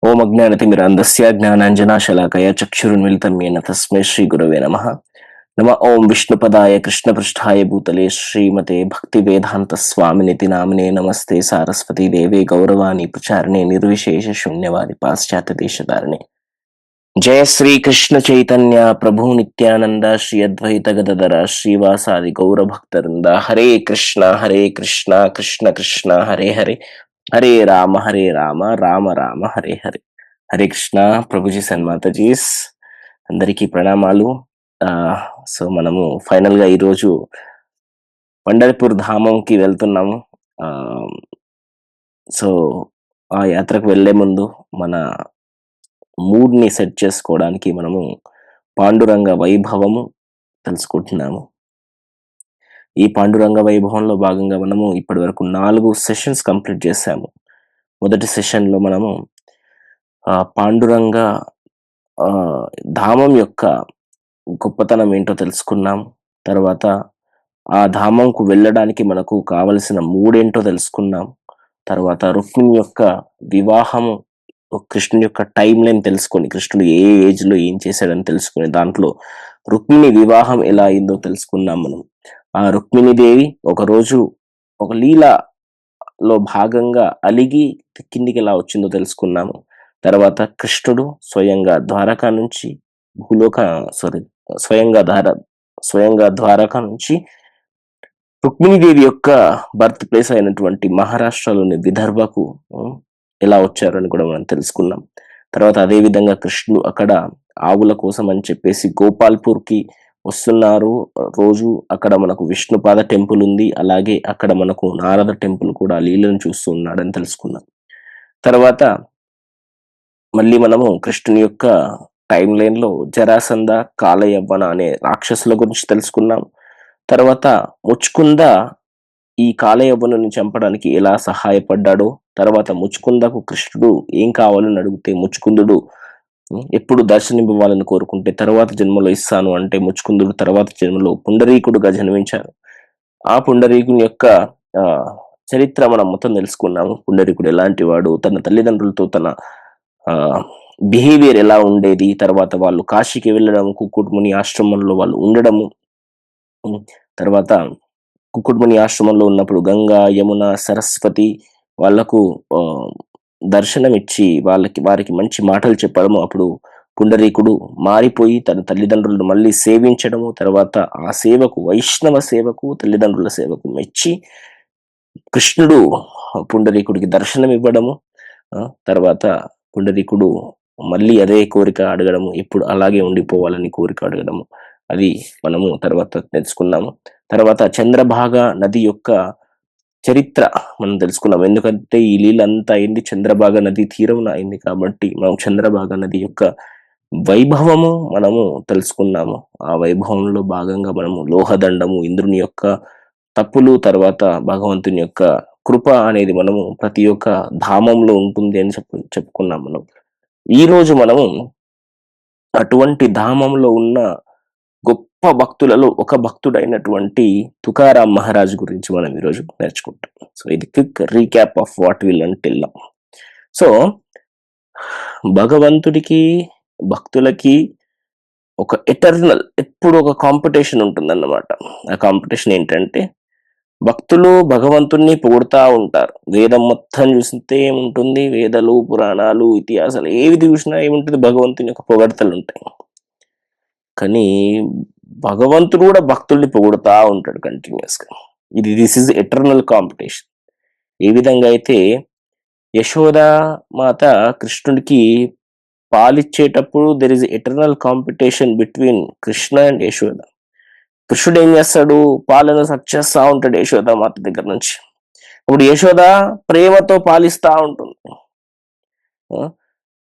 ఓం అజ్ఞానతిమిరాంధస్య జ్ఞానాంజనాశలాకయ చక్షురున్మిళితం येन తస్మై శ్రీ గురవే నమః. నమ ఓం విష్ణుపదాయ కృష్ణపృష్ఠాయ భూతలే శ్రీమతే భక్తివేదాంత స్వామినితి నామినే నమస్తే సారస్వతీ దేవే గౌరవాణి ప్రచారిణే నిర్విశేష శూన్యవాది పాశ్చాత్య దేశధారిణే. జయ శ్రీ కృష్ణ చైతన్య ప్రభు నిత్యానంద శ్రీ అద్వైత గదధర శ్రీవాసాది గౌరభక్తవృంద. హరే కృష్ణ కృష్ణ కృష్ణ హరే హరే, హరే రామ రామ రామ హరే హరే. హరే కృష్ణ ప్రభుజీ సన్మాతజీస్ అందరికీ ప్రణామాలు. సో మనము ఫైనల్ గా ఈరోజు పండరిపూర్ ధామంకి వెళ్తున్నాము. సో ఆ యాత్రకు వెళ్లే ముందు మన మూడ్ ని సెట్ చేసుకోవడానికి మనము పాండురంగ వైభవము తెలుసుకుంటున్నాము. ఈ పాండురంగ వైభవంలో భాగంగా మనము ఇప్పటి వరకు 4 సెషన్స్ కంప్లీట్ చేశాము. మొదటి సెషన్ లో మనము పాండురంగ ధామం యొక్క గొప్పతనం ఏంటో తెలుసుకున్నాం. తర్వాత ఆ ధామంకు వెళ్ళడానికి మనకు కావలసిన మూడేంటో తెలుసుకున్నాం. తర్వాత రుక్మిణి యొక్క వివాహము, కృష్ణుని యొక్క టైం లైన్ తెలుసుకొని, కృష్ణుడు ఏ ఏజ్ లో ఏం చేశాడని తెలుసుకుని, దాంట్లో రుక్మిణి వివాహం ఎలా అయిందో తెలుసుకున్నాం మనం. ఆ రుక్మిణీదేవి ఒకరోజు ఒక లీలలో భాగంగా అలిగి కిందికి ఎలా వచ్చిందో తెలుసుకున్నాము. తర్వాత కృష్ణుడు స్వయంగా ద్వారకా నుంచి స్వయంగా ద్వారకా నుంచి రుక్మిణీదేవి యొక్క బర్త్ ప్లేస్ అయినటువంటి మహారాష్ట్రలోని విదర్భకు ఎలా వచ్చారని కూడా మనం తెలుసుకున్నాం. తర్వాత అదే విధంగా కృష్ణుడు అక్కడ ఆవుల కోసం అని చెప్పేసి గోపాల్పూర్ కి వస్తున్నారు. రోజు అక్కడ మనకు విష్ణుపాద టెంపుల్ ఉంది, అలాగే అక్కడ మనకు నారద టెంపుల్ కూడా లీలను చూస్తూ ఉన్నాడని తెలుసుకున్నాం. తర్వాత మళ్ళీ మనము కృష్ణుని యొక్క టైం లైన్ లో జరాసంధ, కాలయవ్వన అనే రాక్షసుల గురించి తెలుసుకున్నాం. తర్వాత ముచ్చుకుంద ఈ కాలయవ్వనుని చంపడానికి ఎలా సహాయపడ్డాడో, తర్వాత ముచ్చుకుందకు కృష్ణుడు ఏం కావాలని అడిగితే ముచ్చుకుందుడు ఎప్పుడు దర్శనమివ్వాలని కోరుకుంటే తర్వాత జన్మలో ఇస్తాను అంటే ముచ్చుకుందుడు తర్వాత జన్మలో పుండరీకుడుగా జన్మించారు. ఆ పుండరీకుని యొక్క చరిత్ర మనం మొత్తం తెలుసుకున్నాము. పుండరీకుడు ఎలాంటి వాడు, తన తల్లిదండ్రులతో తన బిహేవియర్ ఎలా ఉండేది, తర్వాత వాళ్ళు కాశీకి వెళ్ళడం, కుక్కుట్ముని ఆశ్రమంలో వాళ్ళు ఉండడము, తర్వాత కుక్కుట్ముని ఆశ్రమంలో ఉన్నప్పుడు గంగా, యమున, సరస్వతి వాళ్లకు దర్శనం ఇచ్చి వారికి మంచి మాటలు చెప్పడము. అప్పుడు పుండరీకుడు మారిపోయి తన తల్లిదండ్రులను మళ్ళీ సేవించడము, తర్వాత ఆ సేవకు, వైష్ణవ సేవకు, తల్లిదండ్రుల సేవకు మెచ్చి కృష్ణుడు పుండరీకుడికి దర్శనం ఇవ్వడము. తర్వాత పుండరీకుడు మళ్ళీ అదే కోరిక అడగడము, ఇప్పుడు అలాగే ఉండిపోవాలని కోరిక అడగడము, అది మనము తర్వాత తెలుసుకున్నాము. తర్వాత చంద్రభాగ నది యొక్క చరిత్ర మనం తెలుసుకున్నాం. ఎందుకంటే ఈ లీల అంతా అయింది చంద్రభాగ నది తీరమున అయింది కాబట్టి మనం చంద్రభాగ నది యొక్క వైభవము మనము తెలుసుకున్నాము. ఆ వైభవంలో భాగంగా మనము లోహదండము, ఇంద్రుని యొక్క తప్పులు, తర్వాత భగవంతుని యొక్క కృప అనేది మనము ప్రతి ఒక్క ధామంలో ఉంటుంది అని చెప్పుకున్నాం మనం. ఈ రోజు మనము అటువంటి ధామంలో ఉన్న గొప్ప భక్తులలో ఒక భక్తుడైనటువంటి తుకారాం మహారాజ్ గురించి మనం ఈరోజు నేర్చుకుంటాం. సో ఇది quick recap of what will until now. So భగవంతుడికి, భక్తులకి ఒక ఎటర్నల్ ఎప్పుడు ఒక కాంపిటీషన్ ఉంటుందన్నమాట. ఆ కాంపిటీషన్ ఏంటంటే భక్తులు భగవంతుణ్ణి పొగుడుతూ ఉంటారు. వేదం మొత్తం చూస్తే ఏముంటుంది, వేదాలు, పురాణాలు, ఇతిహాసాలు ఏవి చూసినా ఏముంటుంది, భగవంతుని యొక్క పొగడతలు ఉంటాయి. కానీ భగవంతుడు కూడా భక్తుల్ని పొగుడుతూ ఉంటాడు కంటిన్యూస్ గా. This is eternal competition. ఏ విధంగా అయితే యశోద మాత కృష్ణుడికి పాలిచ్చేటప్పుడు there is eternal competition between Krishna and Yashoda. కృష్ణుడు ఏం చేస్తాడు, పాలను సక్ చేస్తా ఉంటాడు యశోద మాత దగ్గర నుంచి. ఇప్పుడు యశోద ప్రేమతో పాలిస్తా ఉంటుంది.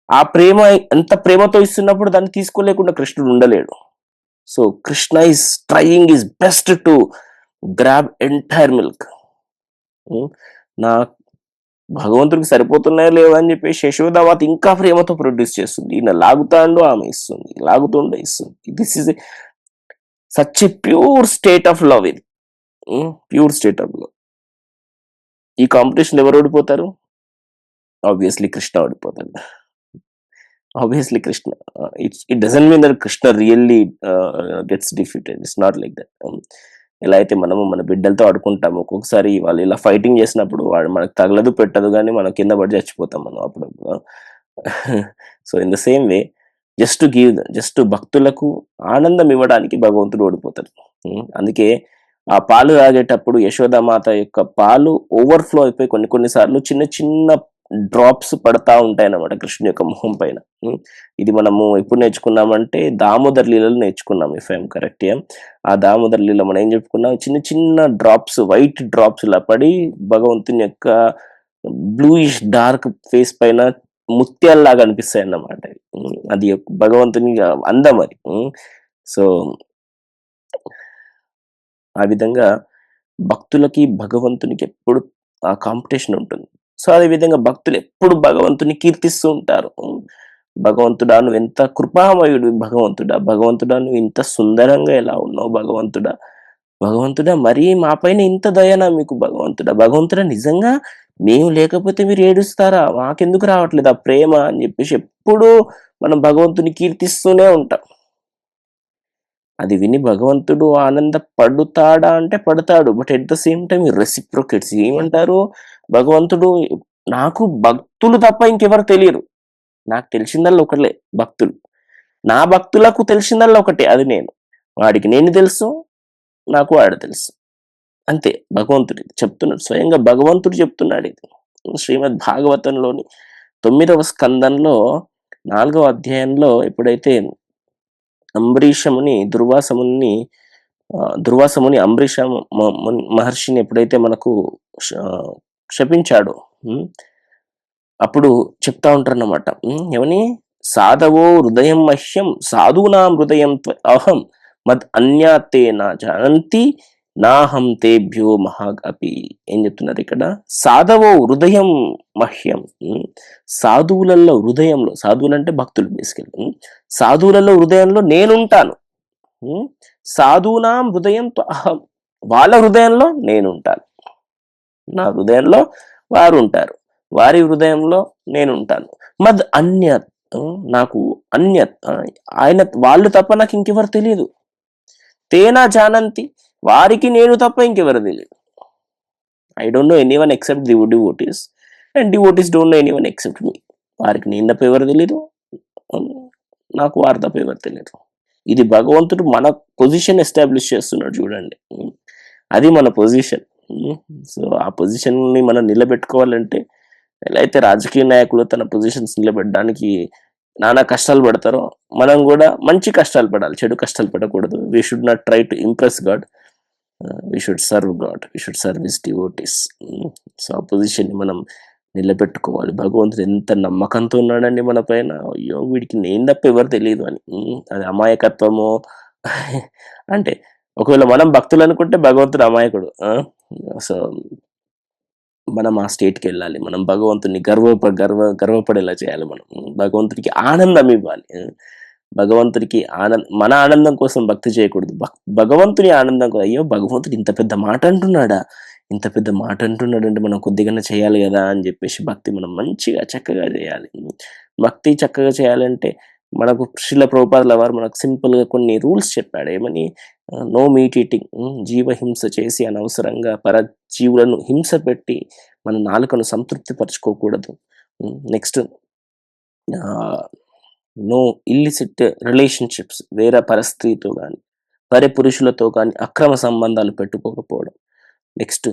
ఆ ప్రేమ ఎంత ప్రేమతో ఇస్తున్నప్పుడు దాన్ని తీసుకోలేకుండా కృష్ణుడు ఉండలేడు. So Krishna is trying his best to grab entire milk. నా భగవంతుడికి సరిపోతున్నాయో లేవో అని చెప్పేసి యశోదామాత ఇంకా ప్రేమతో ప్రొడ్యూస్ చేస్తుంది. ఈయన లాగుతాండు, ఆమె ఇస్తుంది, లాగుతుండే ఇస్తుంది. This is such a pure state of love. ఇది ప్యూర్ స్టేట్ ఆఫ్ లవ్. ఈ కాంపిటీషన్ ఎవరు ఓడిపోతారు? ఆబ్వియస్లీ కృష్ణ ఓడిపోతాడు. Obviously Krishna, it doesn't mean that Krishna really gets defeated. It's not like that. ఎలా అయితే మనము మన బిడ్డలతో ఆడుకుంటాము, ఒక్కొక్కసారి వాళ్ళు ఇలా ఫైటింగ్ చేసినప్పుడు వాడు మనకు తగలదు పెట్టదు కానీ మనం కింద పడి చచ్చిపోతాం మనం అప్పుడప్పుడు. So in the same way, just భక్తులకు ఆనందం ఇవ్వడానికి భగవంతుడు ఓడిపోతాడు. అందుకే ఆ పాలు తాగేటప్పుడు యశోదామాత యొక్క పాలు ఓవర్‌ఫ్లో అయిపోయి కొన్ని కొన్ని సార్లు చిన్న చిన్న డ్రాప్స్ పడతా ఉంటాయన్నమాట కృష్ణుని యొక్క మొహం పైన. ఇది మనము ఎప్పుడు నేర్చుకున్నామంటే దామోదర్ లీలలో నేర్చుకున్నాం, ఇఫ్ ఐఎమ్ కరెక్ట్. ఆ దామోదర్ లీలలో మనం ఏం చెప్పుకున్నాం, చిన్న చిన్న డ్రాప్స్, వైట్ డ్రాప్స్ ఇలా పడి భగవంతుని యొక్క బ్లూయిష్ డార్క్ ఫేస్ పైన ముత్యాల్లాగా అనిపిస్తాయి అన్నమాట. అది భగవంతుని అందం అది. సో ఆ విధంగా భక్తులకి భగవంతునికి ఎప్పుడు ఆ కాంపిటీషన్ ఉంటుంది. సో అదే విధంగా భక్తులు ఎప్పుడు భగవంతుని కీర్తిస్తూ ఉంటారు. భగవంతుడా నువ్వు ఎంత కృపామయుడు, భగవంతుడా భగవంతుడా నువ్వు ఇంత సుందరంగా ఎలా ఉన్నావు, భగవంతుడా భగవంతుడా మరీ మా పైన ఇంత దయనా మీకు, భగవంతుడా భగవంతుడా నిజంగా మేము లేకపోతే మీరు ఏడుస్తారా, మాకెందుకు రావట్లేదు ఆ ప్రేమ అని చెప్పేసి ఎప్పుడూ మనం భగవంతుని కీర్తిస్తూనే ఉంటాం. అది విని భగవంతుడు ఆనందపడుతాడా అంటే పడతాడు. But at the same time reciprocates. ఏమంటారు భగవంతుడు, నాకు భక్తులు తప్ప ఇంకెవరు తెలియరు. నాకు తెలిసిందల్లా ఒకళ్ళే భక్తులు. నా భక్తులకు తెలిసిందల్లా ఒకటే, అది నేను. వాడికి నేను తెలుసు, నాకు వాడు తెలుసు. అంతే. భగవంతుడు చెప్తున్నాడు, స్వయంగా భగవంతుడు చెప్తున్నాడు ఇది. శ్రీమద్ భాగవతంలోని 9వ స్కందంలో 4వ అధ్యాయంలో ఎప్పుడైతే అంబరీషముని దుర్వాసముని అంబరీష మహర్షిని ఎప్పుడైతే మనకు శపించాడో, అప్పుడు చెప్తా ఉంటారన్నమాట. ఏమని, సాధవో హృదయం మహ్యం సాధూనాం హృదయం అహం మద్ అన్యాతే నా జానంతి నాహం తేభ్యో మహాగ్ అపి. ఏం చెప్తున్నారు ఇక్కడ, సాధవో హృదయం మహ్యం, సాధువులలో హృదయంలో, సాధువులు అంటే భక్తులు బేసికల్లీ, సాధువులలో హృదయంలో నేనుంటాను. సాధూనాం హృదయం అహం, వాళ్ళ హృదయంలో నేనుంటాను. నా హృదయంలో వారు ఉంటారు, వారి హృదయంలో నేనుంటాను. మద్ అన్యత్, నాకు అన్యత్, ఆయన వాళ్ళు తప్ప నాకు ఇంకెవరు తెలియదు. తేనా జానంతి, వారికి నేను తప్ప ఇంకెవరు తెలియదు. I don't know anyone except the devotees and devotees don't know anyone except me. వారికి నేను తప్ప ఎవరు తెలియదు, నాకు వారి తప్ప ఎవరు తెలియదు. ఇది భగవంతుడు మన పొజిషన్ ఎస్టాబ్లిష్ చేస్తున్నాడు చూడండి. అది మన పొజిషన్. సో ఆ పొజిషన్ ని మనం నిలబెట్టుకోవాలంటే, ఎలా అయితే రాజకీయ నాయకులు తన పొజిషన్స్ నిలబెట్టడానికి నానా కష్టాలు పడతారో, మనం కూడా మంచి కష్టాలు పడాలి, చెడు కష్టాలు పడకూడదు. We should not try to impress God, we should serve God, we should serve his devotees. So ఆ పొజిషన్ని మనం నిలబెట్టుకోవాలి. భగవంతుడు ఎంత నమ్మకంతో ఉన్నాడండి మన పైన, అయ్యో వీడికి నేను తప్ప ఎవరు తెలియదు అని. అది అమాయకత్వము అంటే, ఒకవేళ మనం భక్తులు అనుకుంటే భగవంతుడు అమాయకుడు. సో మనం ఆ స్టేట్కి వెళ్ళాలి. మనం భగవంతుని గర్వపడేలా చేయాలి. మనం భగవంతుడికి ఆనందం ఇవ్వాలి. భగవంతుడికి మన ఆనందం కోసం భక్తి చేయకూడదు, భగవంతుని ఆనందం కోసం. అయ్యో భగవంతుడు ఇంత పెద్ద మాట అంటున్నాడా, ఇంత పెద్ద మాట అంటున్నాడంటే మనం కొద్దిగానే చేయాలి కదా అని చెప్పేసి భక్తి మనం మంచిగా చక్కగా చేయాలి. భక్తి చక్కగా చేయాలంటే మనకు శ్రీల ప్రభుపాదుల వారు మనకు సింపుల్గా కొన్ని రూల్స్ చెప్పాడు. ఏమని, నో మీట్ ఈటింగ్, జీవహింస చేసి అనవసరంగా పరజీవులను హింస పెట్టి మన నాలుకను సంతృప్తి పరచుకోకూడదు. నెక్స్ట్, నో ఇల్లిసిట్ రిలేషన్షిప్స్, వేరే పరస్త్రీతో కానీ పరి పురుషులతో కానీ అక్రమ సంబంధాలు పెట్టుకోకపోవడం. Next,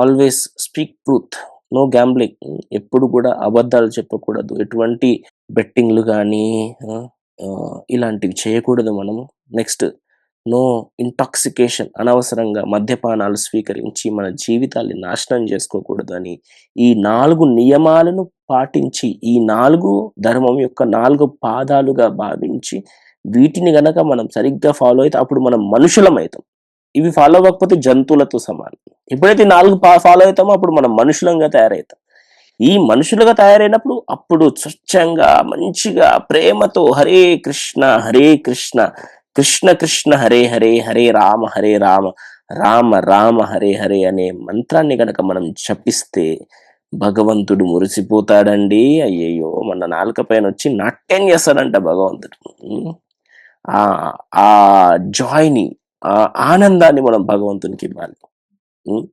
always speak truth, no gambling, ఎప్పుడు కూడా అబద్ధాలు చెప్పకూడదు. ఎటువంటి బెట్టింగ్లు కానీ ఇలాంటివి చేయకూడదు మనము. నెక్స్ట్, నో ఇంటాక్సికేషన్, అనవసరంగా మద్యపానాలు స్వీకరించి మన జీవితాన్ని నాశనం చేసుకోకూడదు అని ఈ 4 నియమాలను పాటించి, ఈ 4 ధర్మం యొక్క 4 పాదాలుగా భావించి వీటిని గనక మనం సరిగ్గా ఫాలో అయితే అప్పుడు మనం మనుషులం అవుతాం. ఇవి ఫాలో అవ్వకపోతే జంతువులతో సమానం. ఎప్పుడైతే 4 ఫాలో అవుతామో అప్పుడు మనం మనుషులంగా తయారవుతాం. ఈ మనుషులుగా తయారైనప్పుడు అప్పుడు స్వచ్ఛంగా మంచిగా ప్రేమతో హరే కృష్ణ కృష్ణ కృష్ణ హరే హరే, హరే రామ రామ రామ హరే హరే అనే మంత్రాన్ని గనక మనం జపిస్తే భగవంతుడు మురిసిపోతాడండి. అయ్యయ్యో! మన నాలుక పైనొచ్చి నాట్యం చేస్తాడంట భగవంతుడు. హ్మ్. ఆహ్, ఆ జాయ్‌ని, ఆ ఆనందాన్ని మనం భగవంతునికివ్వాలి. హ్మ్.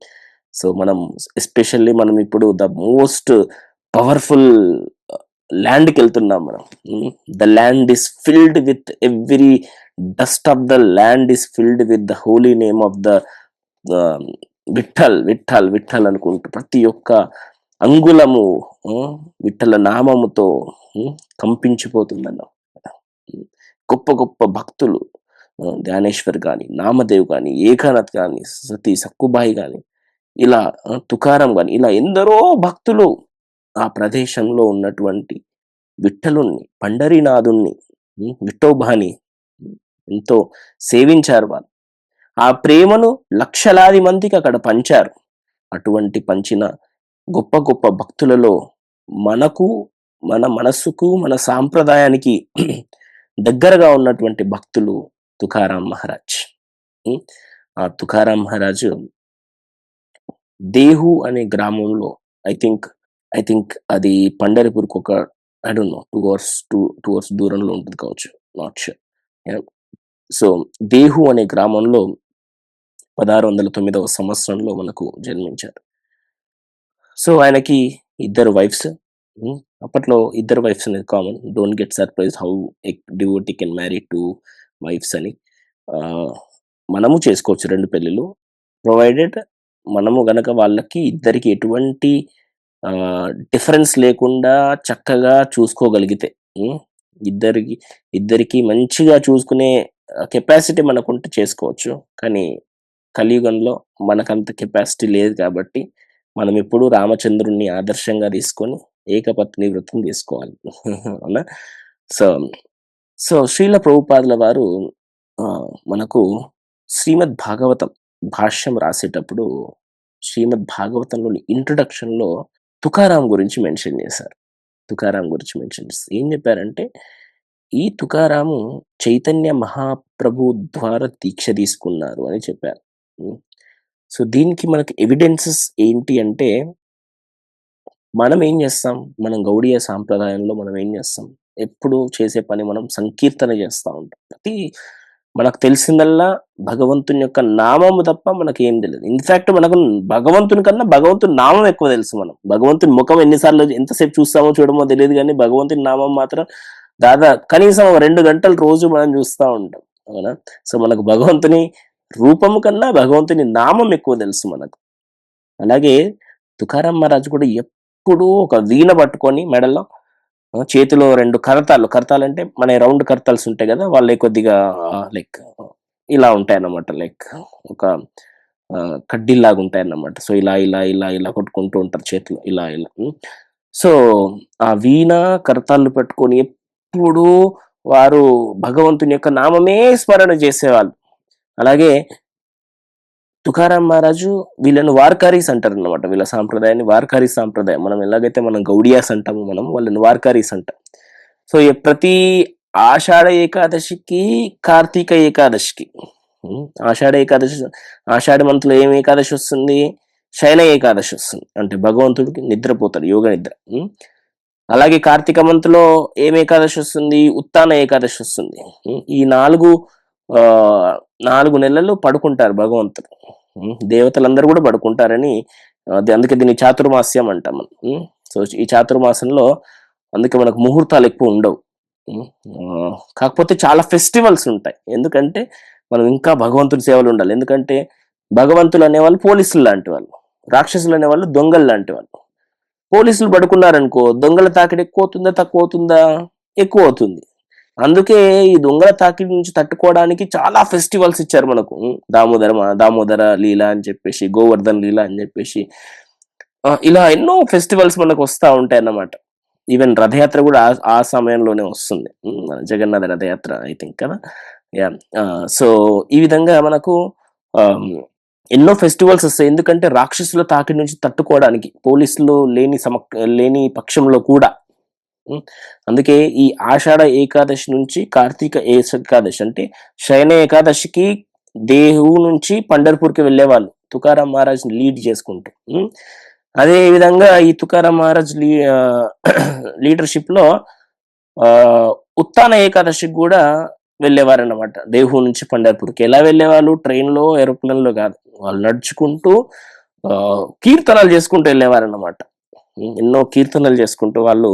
సో, మనం ఎస్పెషల్లీ మనం ఇప్పుడు ద మోస్ట్ పవర్‌ఫుల్ ల్యాండ్‌కెళ్తున్నాం మనం. హ్మ్. The land is filled with every dust of the land is filled with the holy name of the ఆహ్, విఠల్, విఠల్, విఠల్ అనుకుంటూ ప్రతి ఒక్క అంగుళము హ్మ్. విఠల నామముతో హ్మ్. కంపించిపోతుందన్నాం. హ్మ్. గొప్ప గొప్ప భక్తులు జ్ఞానేశ్వర్ గాని, నామదేవ్ గాని, ఏకానాథ్ గాని, సతీ సక్కుబాయి గాని, ఇలా తుకారాం గాని, ఇలా ఎందరో భక్తులు ఆ ప్రదేశంలో ఉన్నటువంటి విఠలుణ్ణి, పండరీనాథుణ్ణి, విఠోబాని ఎంతో సేవించారు వాళ్ళు. ఆ ప్రేమను లక్షలాది మందికి అక్కడ పంచారు. అటువంటి పంచిన గొప్ప గొప్ప భక్తులలో మనకు, మన మనస్సుకు, మన సాంప్రదాయానికి దగ్గరగా ఉన్నటువంటి భక్తులు తుకారాం మహారాజ్. హ్మ్. ఆ తుకారాం మహారాజు దేహు అనే గ్రామంలో ఐ థింక్ అది పండరిపూర్‌కి ఒక ఐ డోంట్ నో 2 అవర్స్ దూరంలో ఉంటది కావచ్చు. Not sure. Yeah! So, Dehu అనే గ్రామంలో 1609వ సంవత్సరంలో మనకు జన్మించారు. సో, ఆయనకి ఇద్దరు వైఫ్స్. హ్మ్. అప్పట్లో ఇద్దరు వైఫ్స్ అనేది common. Don't get surprised how a devotee can marry 2 wives అని. ఆహ్, మనము చేసుకోవచ్చు 2 పెళ్ళిళ్ళు. ప్రొవైడెడ్ మనము గనక వాళ్ళకి ఇద్దరికి ఎటువంటి డిఫరెన్స్ లేకుండా చక్కగా చూసుకోగలిగితే. హ్మ్. ఇద్దరికి ఇద్దరికి మంచిగా చూసుకునే కెపాసిటీ మనకుంటే చేసుకోవచ్చు. కానీ కలియుగంలో మనకంత కెపాసిటీ లేదు కాబట్టి, మనమెప్పుడూ రామచంద్రుడిని ఆదర్శంగా తీసుకొని ఏకపత్ని వ్రతం తీసుకోవాలి. అవునా? సో, శ్రీల ప్రభుపాదుల వారు మనకు శ్రీమద్ భాగవతం భాష్యం రాసేటప్పుడు, శ్రీమద్ భాగవతంలోని ఇంట్రొడక్షన్‌లో తుకారాం గురించి మెన్షన్ చేశారు. తుకారాం గురించి మెన్షన్ చేసి ఏం చెప్పారంటే, ఈ తుకారాము చైతన్య మహాప్రభు ద్వారా దీక్ష తీసుకున్నారు అని చెప్పారు. హ్మ్. సో, దీనికి మనకి ఎవిడెన్సెస్ ఏంటి అంటే, మనం ఏం చేస్తాం? మనం గౌడీయ సాంప్రదాయంలో మనం ఏం చేస్తాం? ఎప్పుడు చేసే పని మనం సంకీర్తన చేస్తా ఉంటాం. మనకు తెలిసిందల్లా భగవంతుని యొక్క నామము తప్ప మనకేం తెలీదు. ఇన్‌ఫాక్ట్ మనకు భగవంతుని కన్నా భగవంతుని నామం ఎక్కువ తెలుసు మనం. భగవంతుని ముఖం ఎన్ని సార్లు ఎంతసేపు చూస్తామో చూడమో తెలీదు గానీ, భగవంతుని నామం మాత్రం కనీసం 2 గంటలు రోజు మనం చూస్తా ఉంటాం. అవునా? సో, మనకు భగవంతుని రూపము కన్నా భగవంతుని నామం ఎక్కువ తెలుసు మనకు. అలాగే తుకారాం మహారాజు కూడా ఎప్పుడూ ఒక వీణ పట్టుకొని మెడలో చేతిలో 2 కరతాలు, కరతాలంటే మన రౌండ్ కరతాల్స్ ఉంటాయి గదా! వాళ్ళయి కొద్దిగా లైక్ ఇలా ఉంటాయన్నమాట. లైక్ ఒక కడ్డీల్లాగుంటాయన్నమాట. సో, ఇలా కొట్టుకుంటూ ఉంటారు చేతిలో ఇలా. సో, ఆ వీణ, కరతాళ్ళు పట్టుకొని ఎప్పుడూ వారు భగవంతుని యొక్క నామమే స్మరణ చేసేవాళ్ళు. అలాగే తుకారాం మహారాజు వీళ్ళని వార్కారీస్ అంటారన్నమాట. వీళ్ళ సాంప్రదాయాన్ని వార్కారీ సాంప్రదాయం. మనం గౌడియాస్ అంటాము మనం. వాళ్ళని వార్కారీస్ అంటాం. సో, ప్రతి ఆషాఢ ఏకాదశికి, కార్తీక ఏకాదశికి ఆషాఢ ఏకాదశి ఆషాఢ మంత్‌లో ఏం ఏకాదశి వస్తుంది? శయన ఏకాదశి వస్తుంది. అంటే భగవంతుడికి నిద్రపోతాడు. యోగ నిద్ర. అలాగే కార్తీక మంత్‌లో ఏం ఏకాదశి వస్తుంది? ఉత్తాన ఏకాదశి వస్తుంది. ఈ 4 నెలలు పడుకుంటారు భగవంతుడు. దేవతలందరూ గూడా పడుకుంటారని అందుకే దీన్ని చాతుర్మాస్యం అంటాం మనం. సో, ఈ చాతుర్మాసంలో అందుకే మనకు ముహూర్తాలు ఎక్కువ ఉండవు. కాకపోతే చాలా ఫెస్టివల్స్ ఉంటాయి. ఎందుకంటే మనం ఇంకా భగవంతుడి సేవలో ఉండాలి. ఎందుకంటే భగవంతులు అనేవాళ్ళు పోలీసులు లాంటి వాళ్ళు. రాక్షసులు అనేవాళ్ళు దొంగలు లాంటి వాళ్ళు. పోలీసులు పడుకున్నారనుకో దొంగల తాకిడి ఎక్కువవుతుందా? తక్కువవుతుందా? ఎక్కువవుతుంది. అందుకే ఈ దొంగల తాకిడి నుంచి తట్టుకోవడానికి చాలా ఫెస్టివల్స్ ఇచ్చారు మనకు. దామోదర లీల అని చెప్పేసి, గోవర్ధన్ లీల అని చెప్పేసి ఇలా ఎన్నో ఫెస్టివల్స్ మనకొస్తా ఉంటాయన్నమాట. ఈవెన్ రథయాత్ర గూడా ఆ సమయంలోనే వస్తుంది. మన జగన్నాథ రథయాత్ర ఐ థింక్ కదా! యాహ్! సో, ఈ విధంగా మనకు ఆహ్, ఎన్నో ఫెస్టివల్స్ ఒస్తాయి. ఎందుకంటే రాక్షసుల తాకిడి నుంచి తట్టుకోవడానికి పోలీసులు లేని పక్షంలో కూడా. హ్మ్. అందుకే ఈ ఆషాఢ ఏకాదశి నుంచి కార్తీక ఏకాదశి అంటే శయన ఏకాదశికి దేహు నుంచి పండర్‌పూర్‌కి వెళ్ళేవాళ్ళు. తుకారాం మహారాజ్‌ని లీడ్ చేసుకుంటూ. అదే విధంగా ఈ తుకారాం మహారాజ్ లీడర్‌షిప్‌లో ఉత్తాన ఏకాదశికి గూడా వెళ్ళేవారన్నమాట. దేహు నుంచి పండర్‌పూర్‌కి. ఎలా వెళ్ళేవాళ్ళు? ట్రైన్‌లో, ఏరోప్లేన్‌లో గాదు. వాళ్ళు నడుచుకుంటూ కీర్తనలు చేసుకుంటూ వెళ్ళేవారన్నమాట. ఎన్నో కీర్తనలు చేసుకుంటూ వాళ్ళు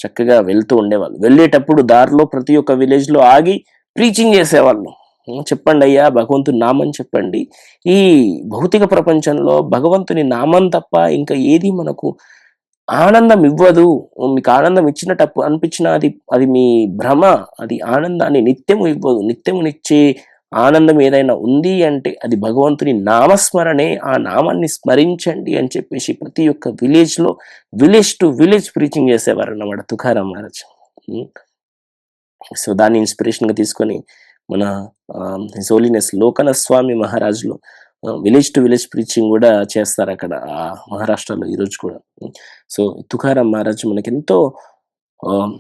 చక్కగా వెళ్తూ ఉండేవాళ్ళు. వెళ్ళేటప్పుడు దారిలో ప్రతి ఒక్క విలేజ్‌లో ఆగి ప్రీచింగ్ చేసేవాళ్ళు. చెప్పండయ్యా భగవంతుని నామం చెప్పండి. ఈ భౌతిక ప్రపంచంలో భగవంతుని నామం తప్ప ఇంకా ఏది మనకు ఆనందం ఇవ్వదు. మీకు ఆనందం ఇచ్చినట్టు అనిపించినా అది అది మీ భ్రమ. అది ఆనందాన్ని నిత్యము ఇవ్వదు. నిత్యమునిచ్చే ఆనందం ఏదైనా ఉంది అంటే అది భగవంతుని నామస్మరణే. ఆ నామాన్ని స్మరించండి అని చెప్పేసి ప్రతి ఒక్క విలేజ్‌లో విలేజ్ టు విలేజ్ ప్రీచింగ్ చేసేవారన్నమాట తుకారాం మహారాజ్. హ్మ్. సో, దాన్ని ఇన్‌స్పిరేషన్‌గా తీసుకొని మన హిస్ హోలీనెస్ లోకనాథ స్వామి మహారాజులు విలేజ్ టు విలేజ్ ప్రీచింగ్ గూడా చేస్తారక్కడ మహారాష్ట్రలో ఈరోజు కూడా. సో, తుకారాం మహారాజ్ మనకెంతో ఆహ్,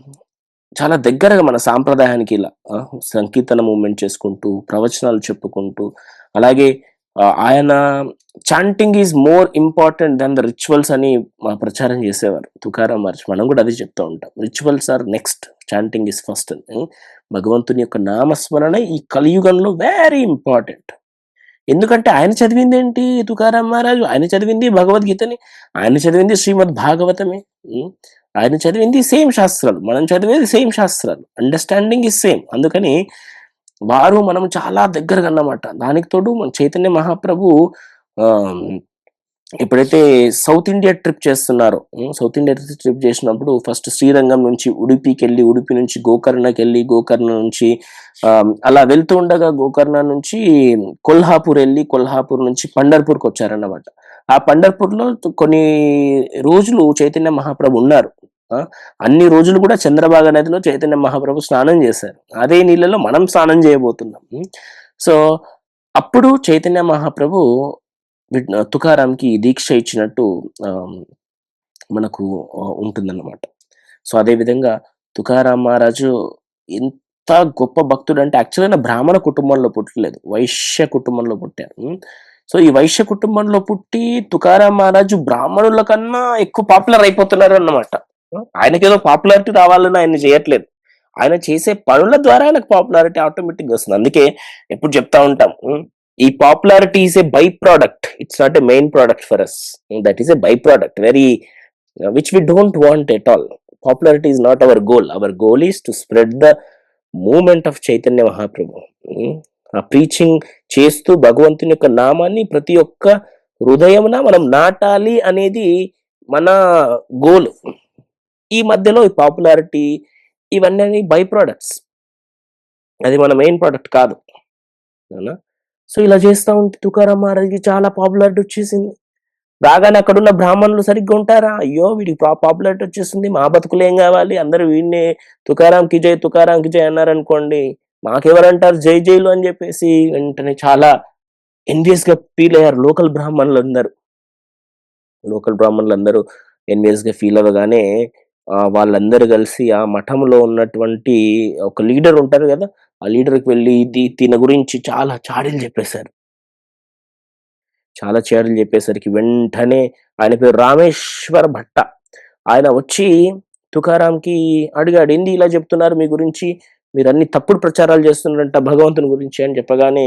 చాలా దగ్గరగా మన సాంప్రదాయానికి ఇలా సంకీర్తన మూవ్‌మెంట్ చేసుకుంటూ, ప్రవచనాలు చెప్పుకుంటూ, అలాగే ఆయన chanting is more important than the rituals అని ప్రచారం చేసేవారు తుకారాం మహర్షి. మనం గూడా అదే చెప్తా ఉంటాం. Rituals are next, chanting is first అని. భగవంతుని యొక్క నామస్మరణ ఈ కలియుగంలో వెరీ ఇంపార్టెంట్. ఎందుకంటే ఆయన చదివిందేంటి తుకారాం మహారాజు? ఆయన చదివింది భగవద్గీతని. ఆయన చదివింది శ్రీమద్ భాగవతమే. హ్మ్. ఆయన చదివింది సేమ్ శాస్త్రాలు. మనం చదివేది సేమ్ శాస్త్రాలు. Understanding is same. అందుకని వారు మనం చాలా దగ్గరగన్నమాట. దానికి తోడు మన చైతన్య మహాప్రభు ఆహ్, ఎప్పుడైతే సౌత్ ఇండియా ట్రిప్ చేస్తున్నారో, సౌత్ ఇండియా ట్రిప్ చేసినప్పుడు ఫస్ట్ శ్రీరంగం నుంచి ఉడిపికెళ్ళి, ఉడిపి నుంచి గోకర్ణకెళ్ళి, గోకర్ణ నుంచి అలా వెళ్తూ ఉండగా గోకర్ణ నుంచి కొల్హాపూర్ ఎళ్లి, కొల్హాపూర్ నుంచి పండర్‌పూర్‌కొచ్చారన్నమాట. ఆ పండర్‌పూర్‌లో కొన్ని రోజులు చైతన్య మహాప్రభు ఉన్నారు. ఆ! అన్ని రోజులు కూడా చంద్రభాగ నదిలో చైతన్య మహాప్రభు స్నానం చేశారు. అదే నీళ్ళలో మనం స్నానం చేయబోతున్నాం. సో, అప్పుడు చైతన్య మహాప్రభు తుకారాంకి దీక్ష ఇచ్చినట్టు ఆహ్, మనకు ఉంటుందన్నమాట. సో, అదే విధంగా తుకారాం మహారాజు ఎంత గొప్ప భక్తుడంటే యాక్చువల్‌గా ఆయన బ్రాహ్మణ కుటుంబంలో పుట్టలేదు. వైశ్య కుటుంబంలో పుట్టారు. సో, ఈ వైశ్య కుటుంబంలో పుట్టి తుకారాం మహారాజు బ్రాహ్మణుల కన్నా ఎక్కువ పాపులర్ అయిపోతున్నారన్నమాట. ఆయనకేదో పాపులారిటీ రావాలని ఆయన చేయట్లేదు. ఆయన చేసే పనుల ద్వారా ఆయనకు పాపులారిటీ ఆటోమేటిక్‌గా వస్తుంది. అందుకే ఎప్పుడు చెప్తా ఉంటాం. ఈ popularity is a byproduct. It's not a main product for us. That is a byproduct. Very which we don't want at all. Popularity is not our goal. Our goal is to spread the movement of Chaitanya Mahaprabhu. ఆ preaching చేస్తూ భగవంతుని యొక్క నామాన్ని ప్రతి ఒక్క హృదయమున మనం నాటాలి అనేది మన గోల్. ఈ మధ్యలో ఈ పాపులారిటీ ఇవన్నీ బై ప్రొడక్ట్స్. అది మన మెయిన్ ప్రొడక్ట్ కాదు. అవునా? సో, ఇలా చేస్తా ఉంటే తుకారాం మహారాజ్‌కి చాలా పాపులారిటీ వచ్చేసింది. రాగానే అక్కడున్న బ్రాహ్మణులు సరిగ్గా ఉంటారా? అయ్యో! వీడికి పాపులారిటీ వచ్చేస్తుంది. మా బతుకులేం గావాలి? అందరూ వీడినే తుకారాం కి జై అన్నారనుకోండి. మాకెవరంటారు జై జైలు అని జెప్పేసి వెంటనే చాలా ఎన్వియస్‌గా ఫీల్ అయ్యారు లోకల్ బ్రాహ్మణులందరూ ఎన్వియస్‌గా ఫీల్ అవ్వగానే వాళ్ళందరూ కలిసి ఆ మఠంలో ఉన్నటువంటి ఒక లీడర్ ఉంటారు గదా! ఆ లీడర్‌కి వెళ్లి తిన గురించి చాలా చాడీలు జెప్పేసారు. చాలా చాడీలు చెప్పేసరికి వెంటనే ఆయన పేరు రామేశ్వర భట్ట. ఆయన వచ్చి తుకారాంకి అడిగాడు. "ఏంది ఇలా చెప్తున్నారు మీ గురించి? మీరన్ని తప్పుడు ప్రచారాలు చేస్తున్నారంట భగవంతుని గురించి" అని చెప్పగానే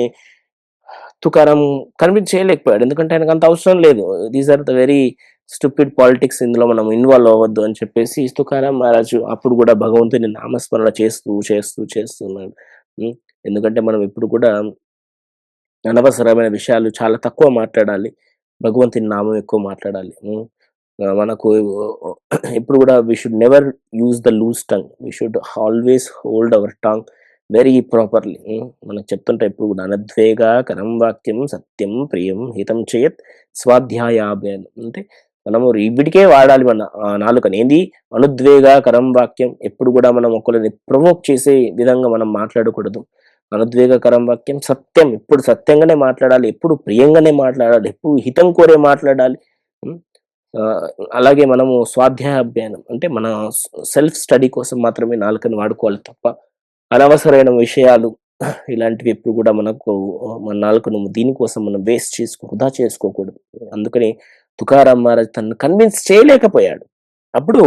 తుకారాం కన్విన్స్ చేయలేకపోయాడు. ఎందుకంటే ఆయనకంత అవసరం లేదు. These are the very stupid politics, ఇందులో మనం ఇన్వాల్వ్ అవ్వద్దు అని చెప్పేసి తుకారాం మహారాజు అప్పుడు కూడా భగవంతుని నామస్మరణ చేస్తూ ఉన్నాడు. హ్మ్. ఎందుకంటే మనం ఎప్పుడు కూడా అనవసరమైన విషయాలు చాలా తక్కువ మాట్లాడాలి. భగవంతుని నామం ఎక్కువ మాట్లాడాలి. మనకు ఎప్పుడు గూడా we should never use the loose tongue. We should always hold our tongue very properly. మనకు చెప్తుంటే ఎప్పుడు గూడా అనద్వేగాకరం వాక్యం సత్యం ప్రియం హితం చేత్ స్వాధ్యాయాభ్యాం. అంటే మనము వీటికే వాడాలి మన నాలుకని. ఏంది అనుద్వేగాకరం వాక్యం. ఎప్పుడు గూడా మనం ఒకళ్ళని ప్రొవోక్ చేసే విధంగా మనం మాట్లాడకూడదు. అనుద్వేగకరం వాక్యం సత్యం. ఎప్పుడు సత్యంగానే మాట్లాడాలి. ఎప్పుడు ప్రియంగానే మాట్లాడాలి. ఎప్పుడు హితం కోరే మాట్లాడాలి. హ్మ్. ఆహ్, అలాగే మనము స్వాధ్యాయాభ్యానం అంటే మన సెల్ఫ్ స్టడీ కోసం మాత్రమే నాలుకని వాడుకోవాలి తప్ప, అనవసరమైన విషయాలు ఇలాంటివి ఎప్పుడు గూడా మనకు మన నాలుకను దీనికోసం మనం వృధా చేసుకోకూడదు. అందుకని తుకారాం మహారాజ్ తనను కన్విన్స్ చేయలేకపోయాడు. అప్పుడు